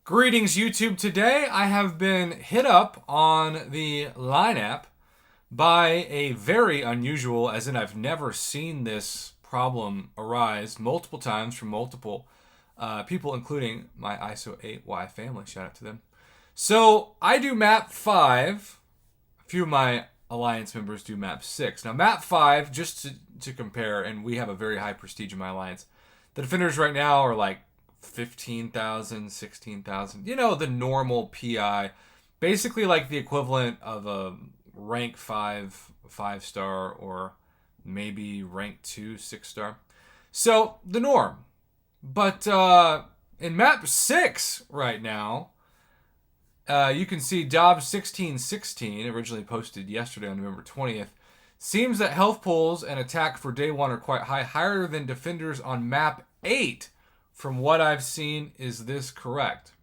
Greetings, YouTube. Today I have been hit up on the Line app by a very unusual, as in I've never seen this problem arise multiple times from multiple people, including my ISO 8Y family. Shout out to them. So I do map 5. A few of my alliance members do map 6. Now map 5, just to compare, and we have a very high prestige in my alliance. The defenders right now are like 15,000, 16,000. You know, the normal PI. Basically like the equivalent of a rank 5 5-star or maybe rank 2 6-star. So, the norm. But in map 6 right now, you can see Dobbs 1616, originally posted yesterday on November 20th. Seems that health pools and attack for day 1 are quite high, higher than defenders on map 8. From what I've seen, is this correct?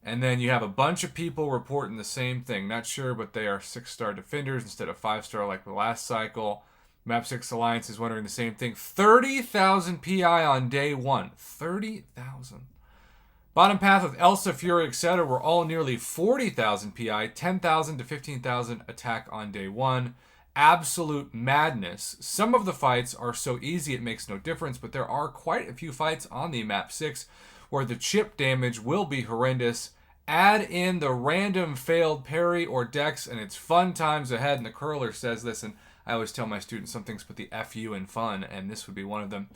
And then you have a bunch of people reporting the same thing. Not sure, but they are 6-star defenders instead of 5-star like the last cycle. Map 6 Alliance is wondering the same thing. 30,000 PI on day 1. 30,000. Bottom path with Elsa, Fury, etc. were all nearly 40,000 PI. 10,000 to 15,000 attack on day 1. Absolute madness. Some of the fights are so easy it makes no difference, but there are quite a few fights on the map 6 where the chip damage will be horrendous. Add in the random failed parry or dex, and it's fun times ahead. And the curler says this, and I always tell my students some things put the FU in fun, and this would be one of them.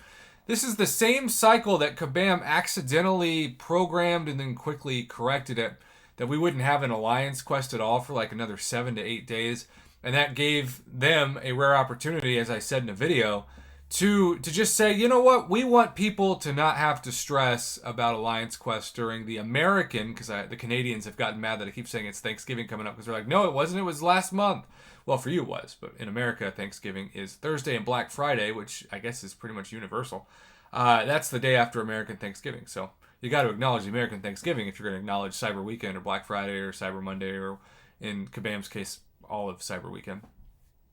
This is the same cycle that Kabam accidentally programmed and then quickly corrected it, that we wouldn't have an alliance quest at all for like another 7 to 8 days. And that gave them a rare opportunity, as I said in a video, to just say, you know what, we want people to not have to stress about Alliance Quest during the American, because the Canadians have gotten mad that I keep saying it's Thanksgiving coming up, because they're like, no, it wasn't, it was last month. Well, for you it was, but in America, Thanksgiving is Thursday and Black Friday, which I guess is pretty much universal. That's the day after American Thanksgiving, so you got to acknowledge the American Thanksgiving if you're going to acknowledge Cyber Weekend or Black Friday or Cyber Monday or, in Kabam's case, all of Cyber Weekend.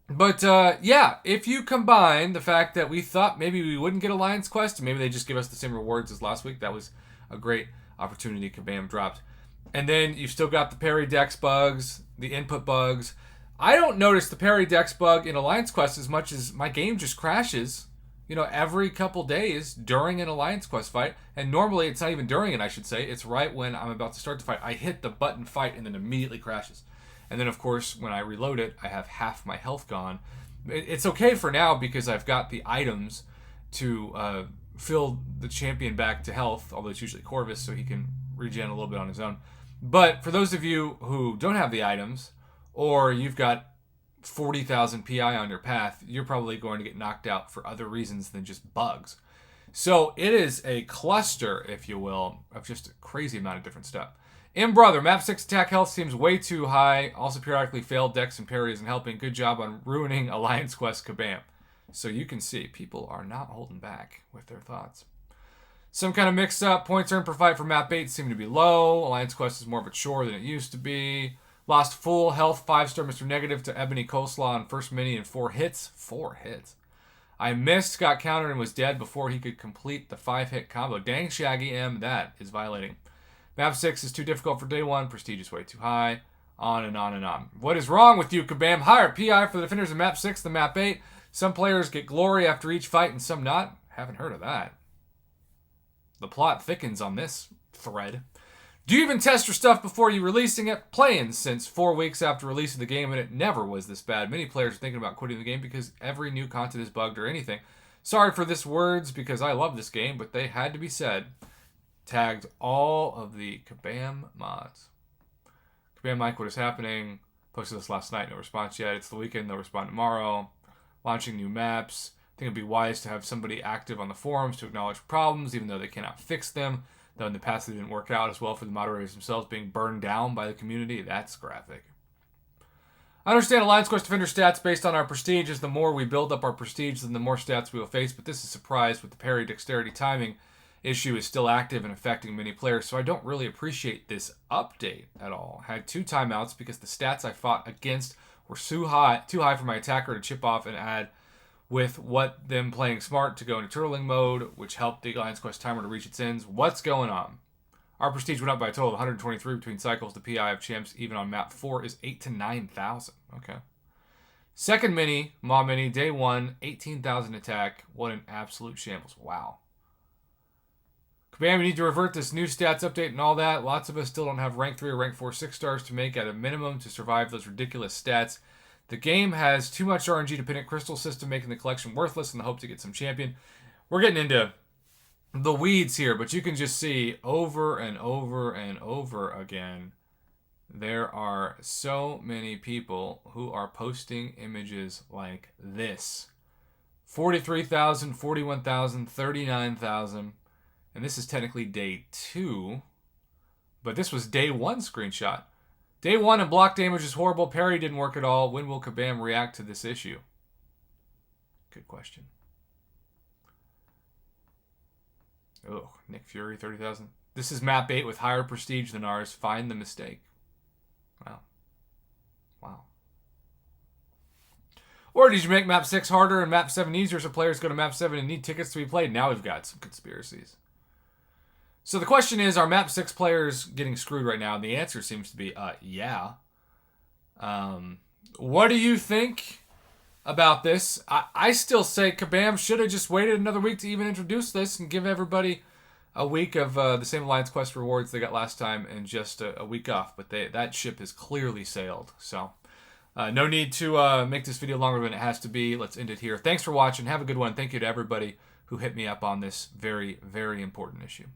But yeah, if you combine the fact that we thought maybe we wouldn't get Alliance Quest, maybe they just give us the same rewards as last week, that was a great opportunity Kabam dropped. And then you've still got the parry dex bugs, the input bugs. I don't notice the parry dex bug in Alliance Quest as much as my game just crashes, you know, every couple days during an Alliance Quest fight. And normally it's not even during it, I should say. It's right when I'm about to start the fight. I hit the button fight and then immediately crashes. And then, of course, when I reload it, I have half my health gone. It's okay for now because I've got the items to fill the champion back to health, although it's usually Corvus, so he can regen a little bit on his own. But for those of you who don't have the items, or you've got 40,000 PI on your path, you're probably going to get knocked out for other reasons than just bugs. So it is a cluster, if you will, of just a crazy amount of different stuff. Brother, map 6 attack health seems way too high. Also periodically failed dex and parry isn't helping. Good job on ruining Alliance Quest Kabam. So you can see, people are not holding back with their thoughts. Some kind of mix-up. Points earned per fight for map 8 seem to be low. Alliance Quest is more of a chore than it used to be. Lost full health 5-star Mr. Negative to Ebony Coleslaw on first mini in 4 hits. 4 hits. I missed, got countered, and was dead before he could complete the 5-hit combo. Dang, Shaggy M, that is violating. Map 6 is too difficult for day 1. Prestige is way too high. On and on and on. What is wrong with you, Kabam? Higher PI for the defenders in map 6 than map 8. Some players get glory after each fight and some not. Haven't heard of that. The plot thickens on this thread. Do you even test your stuff before you releasing it? Playing since 4 weeks after releasing the game, and it never was this bad. Many players are thinking about quitting the game because every new content is bugged or anything. Sorry for this words because I love this game, but they had to be said. Tagged all of the Kabam mods. Kabam Mike, what is happening? Posted this last night, no response yet. It's the weekend, they'll respond tomorrow. Launching new maps. I think it'd be wise to have somebody active on the forums to acknowledge problems, even though they cannot fix them. Though in the past they didn't work out as well for the moderators themselves being burned down by the community. That's graphic. I understand Alliance Quest Defender stats based on our prestige. As the more we build up our prestige, then the more stats we will face. But this is surprised with the parry dexterity timing issue is still active and affecting many players, so I don't really appreciate this update at all. Had 2 timeouts because the stats I fought against were too high for my attacker to chip off and add with what them playing smart to go into turtling mode, which helped the Alliance Quest timer to reach its ends. What's going on? Our prestige went up by a total of 123 between cycles. The PI of champs, even on map 4, is 8 to 9,000. Okay. Second mini, Maw Mini, day 1, 18,000 attack. What an absolute shambles. Wow. Kabam, we need to revert this new stats update and all that. Lots of us still don't have rank 3 or rank 4 6 stars to make at a minimum to survive those ridiculous stats. The game has too much RNG to pin a crystal system, making the collection worthless in the hope to get some champion. We're getting into the weeds here, but you can just see over and over and over again, there are so many people who are posting images like this. 43,000, 41,000, 39,000. And this is technically day 2, but this was day 1 screenshot. Day 1 and block damage is horrible. Parry didn't work at all. When will Kabam react to this issue? Good question. Oh, Nick Fury, 30,000. This is map 8 with higher prestige than ours. Find the mistake. Wow. Wow. Or did you make map 6 harder and map 7 easier so players go to map 7 and need tickets to be played? Now we've got some conspiracies. So the question is, are map 6 players getting screwed right now? And the answer seems to be, yeah. What do you think about this? I still say Kabam should have just waited another week to even introduce this and give everybody a week of the same Alliance Quest rewards they got last time and just a week off. But that ship has clearly sailed. So no need to make this video longer than it has to be. Let's end it here. Thanks for watching. Have a good one. Thank you to everybody who hit me up on this very, very important issue.